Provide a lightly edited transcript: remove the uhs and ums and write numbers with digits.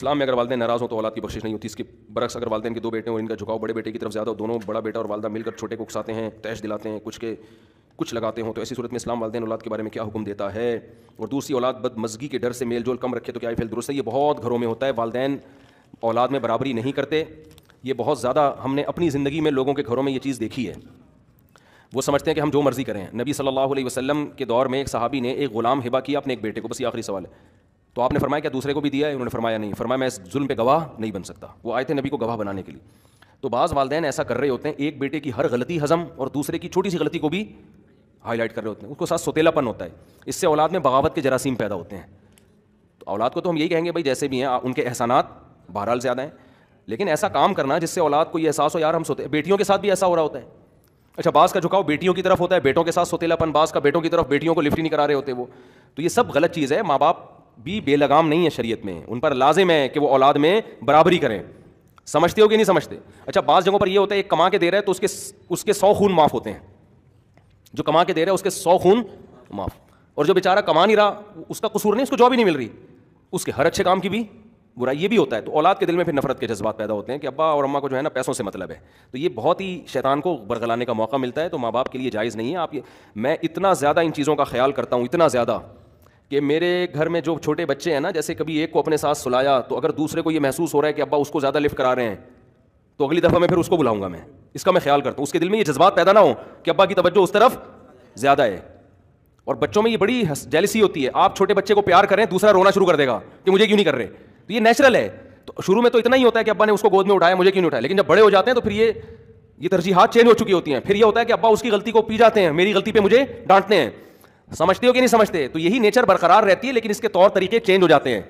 اسلام میں اگر والدین ناراض ہوں تو اولاد کی بخشش نہیں ہوتی. اس کے برعکس اگر والدین کے دو بیٹے ہیں اور ان کا جھکاؤ بڑے بیٹے کی طرف زیادہ ہو، دونوں بڑا بیٹا اور والدہ مل کر چھوٹے کو اکساتے ہیں، تیش دلاتے ہیں، کچھ لگاتے ہوں، تو ایسی صورت میں اسلام والدین اولاد کے بارے میں کیا حکم دیتا ہے؟ اور دوسری اولاد بدمزگی کے ڈر سے میل جول کم رکھے تو کیا یہ فعل درست ہے؟ یہ بہت گھروں میں ہوتا ہے، والدین اولاد میں برابری نہیں کرتے. یہ بہت زیادہ ہم نے اپنی زندگی میں لوگوں کے گھروں میں یہ چیز دیکھی ہے. وہ سمجھتے ہیں کہ ہم جو مرضی کریں. نبی صلی اللہ علیہ وسلم کے دور میں ایک صحابی نے ایک غلام ہبہ کیا اپنے ایک بیٹے کو. بس یہ آخری سوال ہے. تو آپ نے فرمایا کیا دوسرے کو بھی دیا ہے؟ انہوں نے فرمایا نہیں. فرمایا میں اس ظلم پہ گواہ نہیں بن سکتا. وہ آئے تھے نبی کو گواہ بنانے کے لیے. تو بعض والدین ایسا کر رہے ہوتے ہیں، ایک بیٹے کی ہر غلطی ہضم اور دوسرے کی چھوٹی سی غلطی کو بھی ہائی لائٹ کر رہے ہوتے ہیں. اس کو ساتھ سوتیلا پن ہوتا ہے. اس سے اولاد میں بغاوت کے جراثیم پیدا ہوتے ہیں. تو اولاد کو تو ہم یہی کہیں گے بھائی جیسے بھی ہیں ان کے احسانات بہرحال زیادہ ہیں، لیکن ایسا کام کرنا جس سے اولاد کو یہ احساس ہو یار ہم سوتے. بیٹیوں کے ساتھ بھی ایسا ہو رہا ہوتا ہے. اچھا بعض کا جھکاؤ بیٹیوں کی طرف ہوتا ہے، بیٹوں کے ساتھ سوتیلا پن. بعض کا بیٹوں کی طرف بیٹیوں کو لفٹ ہی نہیں کرا رہے ہوتے وہ. تو یہ سب غلط چیز ہے. ماں باپ بھی بے لگام نہیں ہے شریعت میں، ان پر لازم ہے کہ وہ اولاد میں برابری کریں. سمجھتے ہو کہ نہیں سمجھتے؟ اچھا بعض جگہوں پر یہ ہوتا ہے ایک کما کے دے رہا ہے تو اس کے 100 خون معاف ہوتے ہیں. جو کما کے دے رہا ہے اس کے 100 خون معاف، اور جو بیچارہ کما نہیں رہا اس کا قصور نہیں، اس کو جاب ہی نہیں مل رہی، اس کے ہر اچھے کام کی بھی برائی. یہ بھی ہوتا ہے. تو اولاد کے دل میں پھر نفرت کے جذبات پیدا ہوتے ہیں کہ ابا اور اماں کو جو ہے نا پیسوں سے مطلب ہے. تو یہ بہت ہی شیطان کو برگلانے کا موقع ملتا ہے. تو ماں باپ کے لیے جائز نہیں ہے. میں اتنا زیادہ ان چیزوں کا خیال کرتا ہوں، اتنا زیادہ کہ میرے گھر میں جو چھوٹے بچے ہیں نا، جیسے کبھی ایک کو اپنے ساتھ سلایا تو اگر دوسرے کو یہ محسوس ہو رہا ہے کہ ابا اس کو زیادہ لفٹ کرا رہے ہیں تو اگلی دفعہ میں پھر اس کو بلاؤں گا. میں اس کا میں خیال کرتا ہوں، اس کے دل میں یہ جذبات پیدا نہ ہو کہ ابا کی توجہ اس طرف زیادہ ہے. اور بچوں میں یہ بڑی جیلسی ہوتی ہے. آپ چھوٹے بچے کو پیار کریں، دوسرا رونا شروع کر دے گا کہ مجھے کیوں نہیں کر رہے. تو یہ نیچرل ہے. تو شروع میں تو اتنا ہی ہوتا ہے کہ ابا نے اس کو گود میں اٹھایا، مجھے کیوں نہیں اٹھایا. لیکن جب بڑے ہو جاتے ہیں تو پھر یہ ترجیحات چینج ہو چکی ہوتی ہیں. پھر یہ ہوتا ہے کہ ابا اس کی غلطی کو پی جاتے ہیں، میری غلطی پہ مجھے ڈانٹتے ہیں. سمجھتے ہو کہ نہیں سمجھتے؟ تو یہی نیچر برقرار رہتی ہے، لیکن اس کے طور طریقے چینج ہو جاتے ہیں.